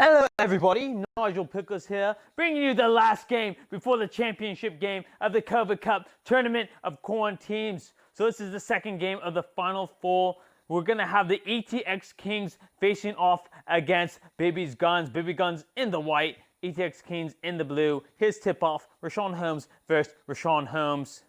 Hello everybody, Nigel Pickles here, bringing you the last game before the championship game of the COVID Cup Tournament of Quaranteams. So this is the second game of the Final Four. We're going to have the ETXKings facing off against Bibby's Guns. Bibby Guns in the white, ETXKings in the blue. His tip-off, Rashawn Holmes versus Rashawn Holmes.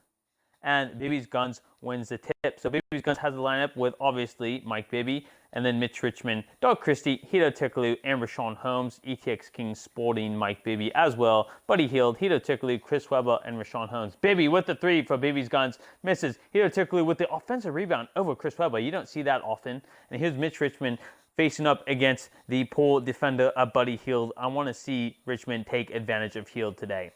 And Bibby's Guns wins the tip. So Bibby's Guns has the lineup with obviously Mike Bibby, and then Mitch Richmond, Doug Christie, Hito Tikkalu, and Rashawn Holmes. ETXKings sporting Mike Bibby as well. Buddy Hield, Hito Tikkalu, Chris Webber, and Rashawn Holmes. Bibby with the three for Bibby's Guns. Misses. Hito Tikkalu with the offensive rebound over Chris Webber. You don't see that often. And here's Mitch Richmond facing up against the poor defender of Buddy Hield. I want to see Richmond take advantage of Hield today.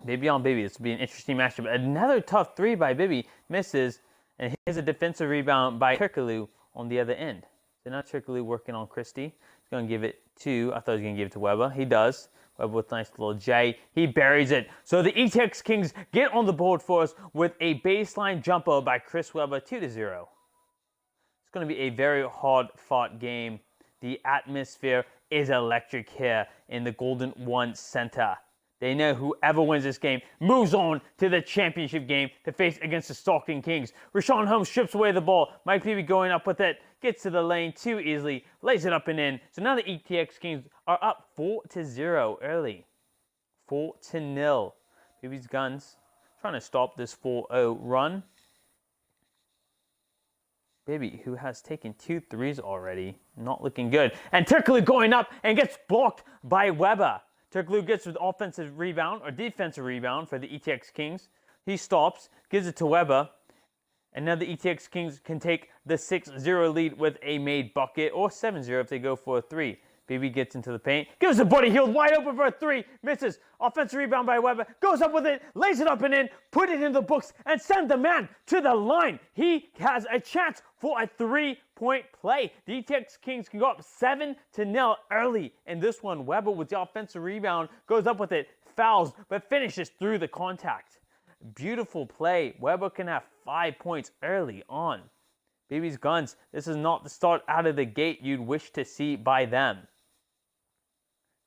Bibby on Bibby. This will be an interesting matchup. Another tough three by Bibby. Misses. And here's a defensive rebound by Tikkalu on the other end. So now Tikkalu working on Christie. He's going to give it to, I thought he was going to give it to Webber. He does. Webber with a nice little J. He buries it. So the ETXKings get on the board for us with a baseline jumper by Chris Webber, 2-0. It's going to be a very hard-fought game. The atmosphere is electric here in the Golden One Center. They know whoever wins this game moves on to the championship game to face against the Stalking Kings. Rashawn Holmes strips away the ball. Mike Bibby going up with it. Gets to the lane too easily. Lays it up and in. So now the ETXKings are up 4-0 early. 4-0. Bibby's Guns trying to stop this 4-0 run. Bibby, who has taken 2 threes already. Not looking good. And Tikkalu going up and gets blocked by Webber. Tikkalu gets an offensive rebound or defensive rebound for the ETXKings. He stops, gives it to Webber, and now the ETXKings can take the 6-0 lead with a made bucket, or 7-0 if they go for a 3. Bibby gets into the paint, gives it Buddy Hield wide open for a 3, misses. Offensive rebound by Webber, goes up with it, lays it up and in, put it in the books, and send the man to the line. He has a chance for a 3-point play. The ETXKings can go up 7-0 early in this one. Webber with the offensive rebound, goes up with it, fouls, but finishes through the contact. Beautiful play. Webber can have 5 points early on. Bibby's Guns, this is not the start out of the gate you'd wish to see by them.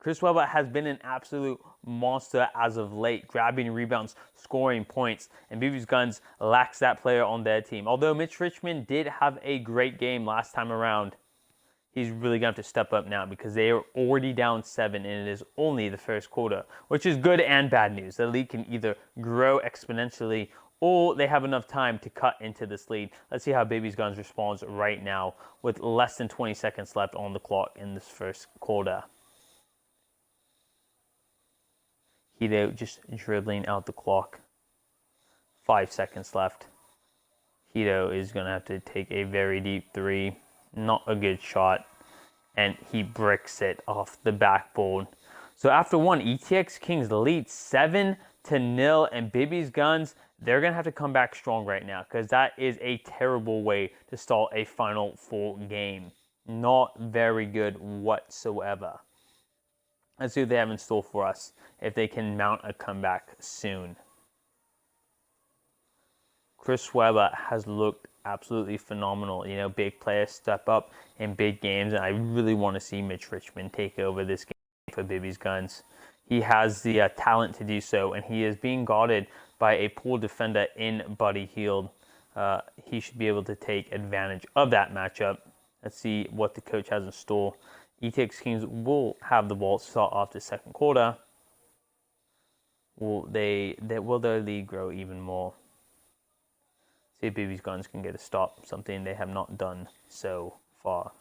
Chris Webber has been an absolute monster as of late, grabbing rebounds, scoring points, and Bibby's Guns lacks that player on their team. Although Mitch Richmond did have a great game last time around, he's really going to have to step up now because they are already down 7 and it is only the first quarter, which is good and bad news. The lead can either grow exponentially or they have enough time to cut into this lead. Let's see how Bibby's Guns responds right now with less than 20 seconds left on the clock in this first quarter. Hito just dribbling out the clock. 5 seconds left. Hito is going to have to take a very deep 3. Not a good shot. And he bricks it off the backboard. So after one, ETXKings lead 7-0. And Bibby's Guns, they're going to have to come back strong right now. Because that is a terrible way to start a Final Four game. Not very good whatsoever. Let's see what they have in store for us if they can mount a comeback soon. Chris Webber has looked absolutely phenomenal. You know, big players step up in big games, and I really want to see Mitch Richmond take over this game for Bibby's Guns. He has the talent to do so, and he is being guarded by a poor defender in Buddy Hield. He should be able to take advantage of that matchup. Let's see what the coach has in store. ETXKings will have the ball start off the second quarter. Will their lead grow even more? See if Bibby's Guns can get a stop, something they have not done so far.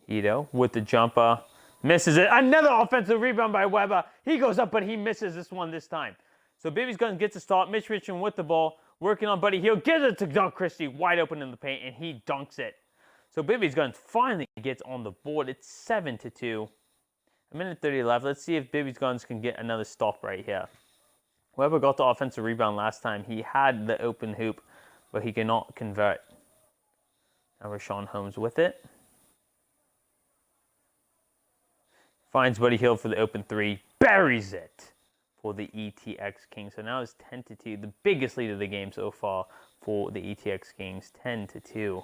Hito with the jumper, misses it. Another offensive rebound by Webber. He goes up, but he misses this one this time. So Bibby's Guns gets a start. Mitch Richmond with the ball, working on Buddy Hield, gives it to Doug Christie, wide open in the paint, and he dunks it. So Bibby's Guns finally gets on the board. It's 7-2. A minute 30 left. Let's see if Bibby's Guns can get another stop right here. Whoever got the offensive rebound last time, he had the open hoop, but he cannot convert. Now Rashawn Holmes with it. Finds Buddy Hield for the open 3. Buries it for the ETXKings. So now it's 10-2. The biggest lead of the game so far for the ETXKings. 10-2.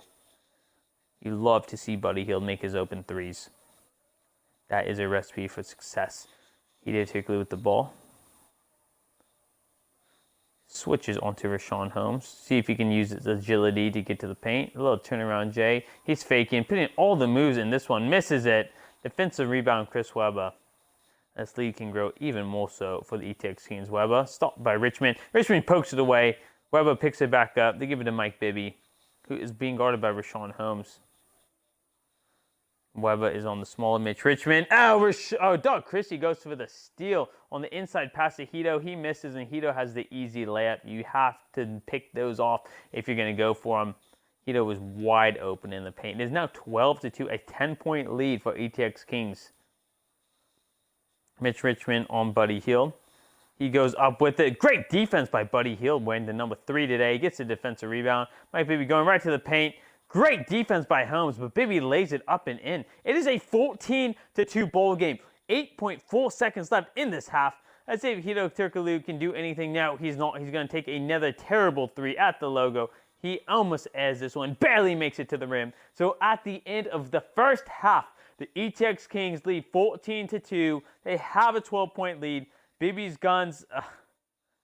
You love to see Buddy Hield make his open threes. That is a recipe for success. He did quickly with the ball. Switches onto Rashawn Holmes. See if he can use his agility to get to the paint. A little turnaround Jay. He's faking, putting all the moves in this one. Misses it. Defensive rebound, Chris Webber. This lead can grow even more so for the ETXKings. Webber stopped by Richmond. Richmond pokes it away. Webber picks it back up. They give it to Mike Bibby, who is being guarded by Rashawn Holmes. Webber is on the smaller Mitch Richmond. Doug Christie goes for the steal on the inside pass to Hito. He misses, and Hito has the easy layup. You have to pick those off if you're going to go for them. Hito was wide open in the paint. It is now 12-2, a 10-point lead for ETXKings. Mitch Richmond on Buddy Hield. He goes up with it. Great defense by Buddy Hield, wearing the number 3 today. He gets a defensive rebound. Mike Bibby going right to the paint. Great defense by Holmes, but Bibby lays it up and in. It is a 14-2 ball game. 8.4 seconds left in this half. Let's see if Hito Turkoglu can do anything now. He's not. He's going to take another terrible 3 at the logo. He almost airs this one, barely makes it to the rim. So at the end of the first half, the ETXKings lead 14-2. They have a 12-point lead. Bibby's Guns,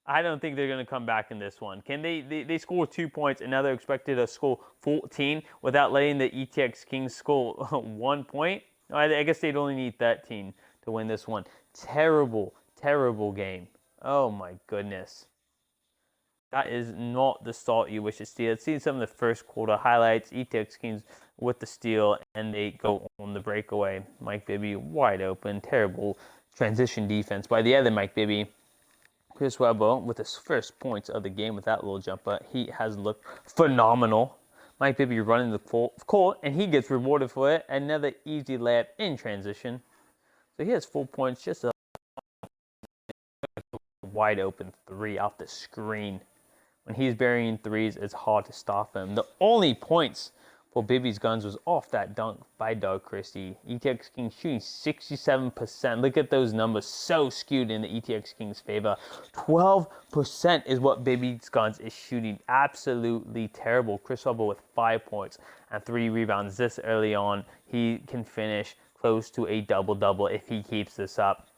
I don't think they're going to come back in this one. Can they score 2 points, and now they're expected to score 14 without letting the ETXKings score 1 point? I guess they'd only need 13 to win this one. Terrible, terrible game. Oh my goodness. That is not the start you wish to see. Let's see some of the first quarter highlights. ETXKings with the steal, and they go on the breakaway. Mike Bibby wide open. Terrible transition defense by the other Mike Bibby. Chris Webber with his first points of the game with that little jumper. He has looked phenomenal. Mike Bibby running the court, and he gets rewarded for it. Another easy layup in transition. So he has 4 points, just a wide open 3 off the screen. When he's burying threes, it's hard to stop him. The only points for Bibby's Guns was off that dunk by Doug Christie. ETXKings shooting 67%. Look at those numbers, so skewed in the ETXKings' favor. 12% is what Bibby's Guns is shooting. Absolutely terrible. Chris Webber with 5 points and 3 rebounds this early on. He can finish close to a double-double if he keeps this up.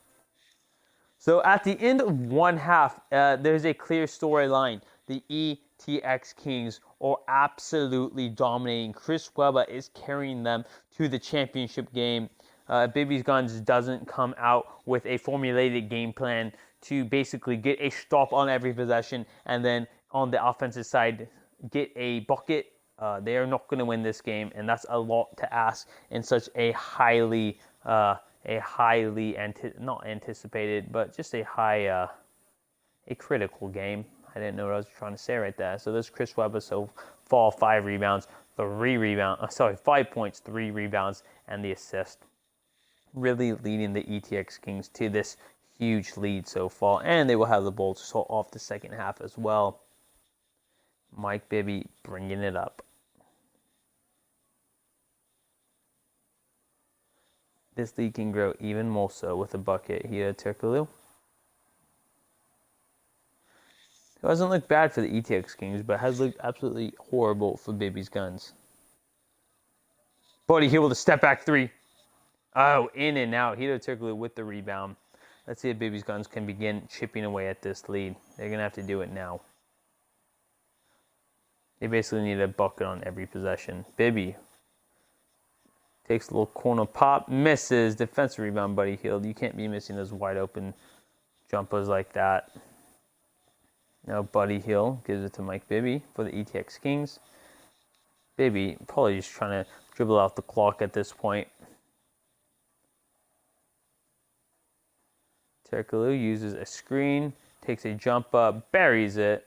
So at the end of one half, there's a clear storyline. The ETXKings are absolutely dominating. Chris Webber is carrying them to the championship game. Bibby's Guns doesn't come out with a formulated game plan to basically get a stop on every possession and then on the offensive side get a bucket. They are not going to win this game, and that's a lot to ask in such a highly not anticipated, but just a critical game. I didn't know what I was trying to say right there. So this Chris Webber so far 5 rebounds, 5 points, 3 rebounds, and the assist. Really leading the ETXKings to this huge lead so far, and they will have the ball to start off the second half as well. Mike Bibby bringing it up. This lead can grow even more so with a bucket here, Turkoglu. It hasn't looked bad for the ETXKings, but has looked absolutely horrible for Bibby's Guns. Buddy Hield with a step back 3. Oh, in and out. Hito Turkoglu with the rebound. Let's see if Bibby's Guns can begin chipping away at this lead. They're going to have to do it now. They basically need a bucket on every possession. Bibby takes a little corner pop, misses. Defensive rebound, Buddy Hield. You can't be missing those wide open jumpers like that. Now Buddy Hield gives it to Mike Bibby for the ETXKings. Bibby probably just trying to dribble out the clock at this point. Turkoglu uses a screen, takes a jump up, buries it.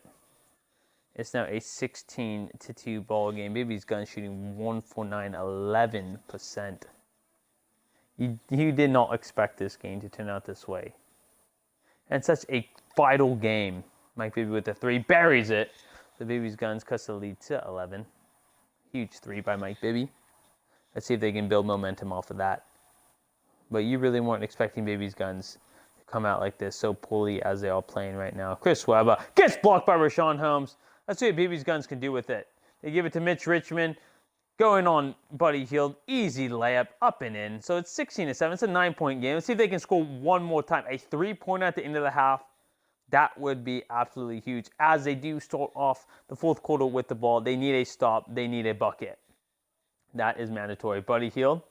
It's now a 16-2 ball game. Bibby's Guns shooting 1 for 9, 11%. You did not expect this game to turn out this way. And such a vital game. Mike Bibby with the 3, buries it. The Bibby's Guns cuts the lead to 11. Huge 3 by Mike Bibby. Let's see if they can build momentum off of that. But you really weren't expecting Bibby's Guns to come out like this so poorly as they are playing right now. Chris Webber gets blocked by Rashawn Holmes. Let's see what Bibby's Guns can do with it. They give it to Mitch Richmond. Going on Buddy Hield, easy layup, up and in. So it's 16-7. It's a 9-point game. Let's see if they can score one more time. A 3-pointer at the end of the half. That would be absolutely huge. As they do start off the fourth quarter with the ball, they need a stop. They need a bucket. That is mandatory. Buddy Hield.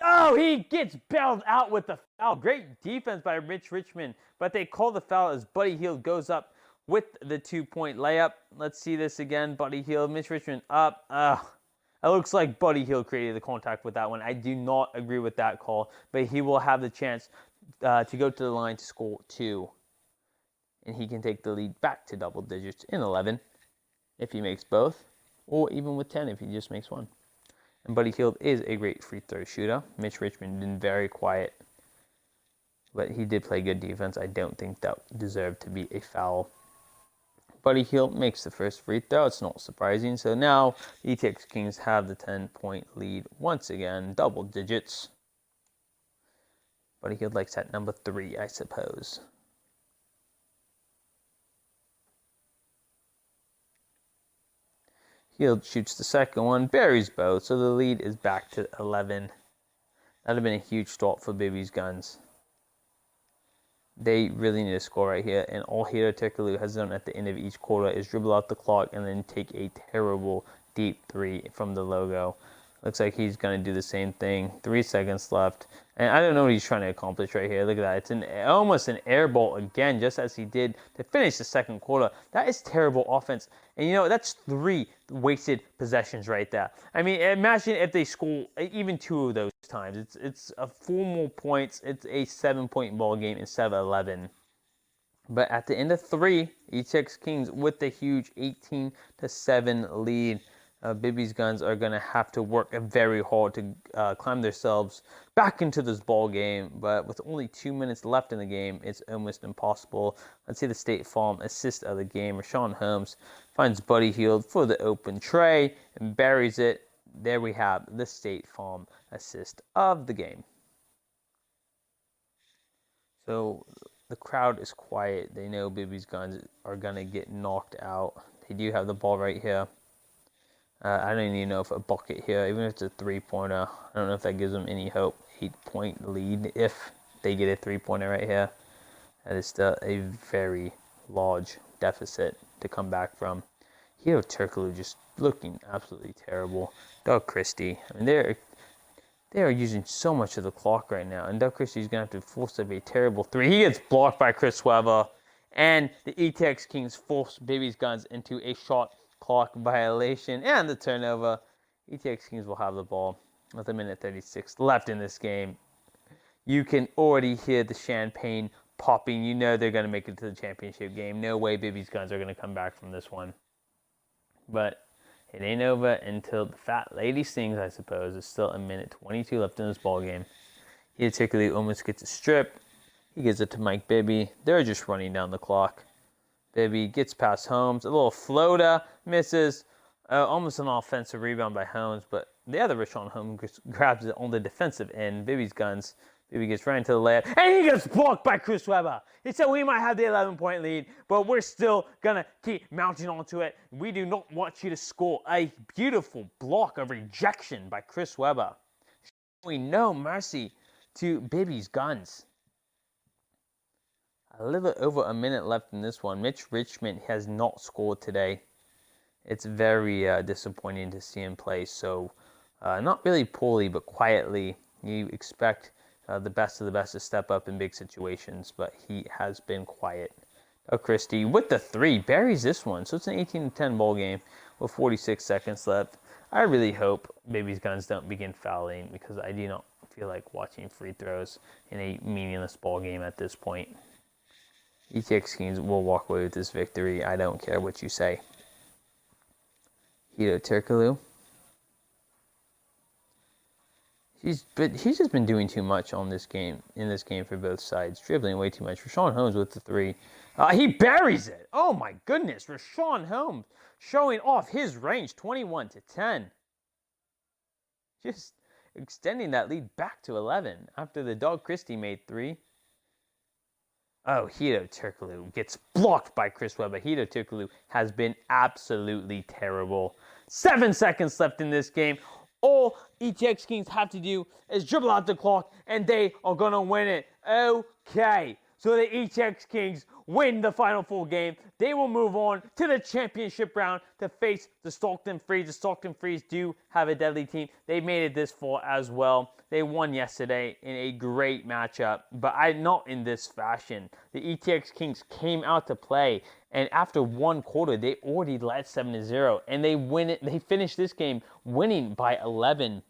Oh, he gets bailed out with the foul. Great defense by Mitch Richmond. But they call the foul as Buddy Hield goes up with the 2-point layup. Let's see this again. Buddy Hield, Mitch Richmond up. It looks like Buddy Hield created the contact with that one. I do not agree with that call, but he will have the chance to go to the line to score 2. And he can take the lead back to double digits in 11 if he makes both, or even with 10 if he just makes one. And Buddy Hield is a great free throw shooter. Mitch Richmond been very quiet, but he did play good defense. I don't think that deserved to be a foul. Buddy Hield makes the first free throw. It's not surprising. So now ETXKings have the 10-point lead once again, double digits. Buddy Hield likes that number 3, I suppose. Hield shoots the second one, buries both, so the lead is back to 11. That would have been a huge start for Bibby's Guns. They really need to score right here, and all ETXKings has done at the end of each quarter is dribble out the clock and then take a terrible deep 3 from the logo. Looks like he's going to do the same thing. 3 seconds left, and I don't know what he's trying to accomplish right here. Look at that. It's almost an air ball again, just as he did to finish the second quarter. That is terrible offense, and you know, that's 3 wasted possessions right there. I mean, imagine if they score even 2 of those times. It's a 4 more points. It's a 7-point ball game instead of 11. But at the end of 3, ETXKings with the huge 18-7 lead. Bibby's Guns are going to have to work very hard to climb themselves back into this ball game. But with only 2 minutes left in the game, it's almost impossible. Let's see the State Farm assist of the game. Rashawn Holmes finds Buddy Hield for the open tray and buries it. There we have the State Farm assist of the game. So the crowd is quiet. They know Bibby's Guns are going to get knocked out. They do have the ball right here. I don't even know if a bucket here, even if it's a 3-pointer, I don't know if that gives them any hope. 8-point lead if they get a 3-pointer right here. That is still a very large deficit to come back from. ETXKings just looking absolutely terrible. Doug Christie, I mean, they are using so much of the clock right now, and Doug Christie's going to have to force up a terrible 3. He gets blocked by Chris Webber, and the ETXKings force Bibby's Guns into a shot clock violation and the turnover. ETXKings will have the ball with 1:36 left in this game. You can already hear the champagne popping. You know they're going to make it to the championship game. No way Bibby's Guns are going to come back from this one. But it ain't over until the fat lady sings, I suppose. There's still 1:22 left in this ball game. ETXKings almost gets a strip. He gives it to Mike Bibby. They're just running down the clock. Bibby gets past Holmes. A little floater. Misses. Almost an offensive rebound by Holmes. But the other Rashawn Holmes grabs it on the defensive end. Bibby's Guns. Bibby gets right into the layup. And he gets blocked by Chris Webber. He said we might have the 11-point lead, but we're still going to keep mounting onto it. We do not want you to score. A beautiful block of rejection by Chris Webber. Showing no mercy to Bibby's Guns. A little over a minute left in this one. Mitch Richmond has not scored today. It's very disappointing to see him play so not really poorly, but quietly. You expect the best of the best to step up in big situations, but he has been quiet. Christie with the 3 buries this one, so it's an 18-10 ball game with 46 seconds left. I really hope Bibby's Guns don't begin fouling because I do not feel like watching free throws in a meaningless ball game at this point. ETXKings will walk away with this victory. I don't care what you say. ETXKings. He's just been doing too much in this game for both sides. Dribbling way too much. Rashawn Holmes with the 3. He buries it. Oh my goodness. Rashawn Holmes showing off his range. 21-10. Just extending that lead back to 11 after the Doug Christie made 3. Oh, ETXKings gets blocked by Chris Webber. ETXKings has been absolutely terrible. 7 seconds left in this game. All ETXKings have to do is dribble out the clock, and they are going to win it. Okay. So the ETXKings win the Final Four game. They will move on to the championship round to face the Stockton Freeze. The Stockton Freeze do have a deadly team. They made it this far as well. They won yesterday in a great matchup, but not in this fashion. The ETXKings came out to play, and after one quarter, they already led 7-0, and they win it. They finished this game winning by 11.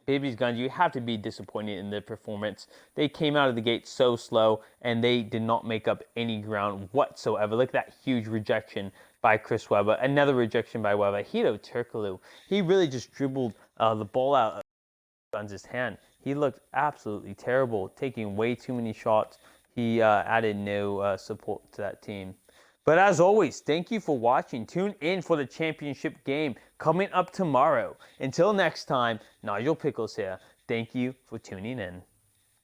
Bibby's Guns, you have to be disappointed in their performance. They came out of the gate so slow, and they did not make up any ground whatsoever. Look at that huge rejection by Chris Webber. Another rejection by Webber. Hito Turkoglu, he really just dribbled the ball out of Guns' hand. He looked absolutely terrible, taking way too many shots. He added no support to that team. But as always, thank you for watching. Tune in for the championship game coming up tomorrow. Until next time, Nigel Pickles here. Thank you for tuning in.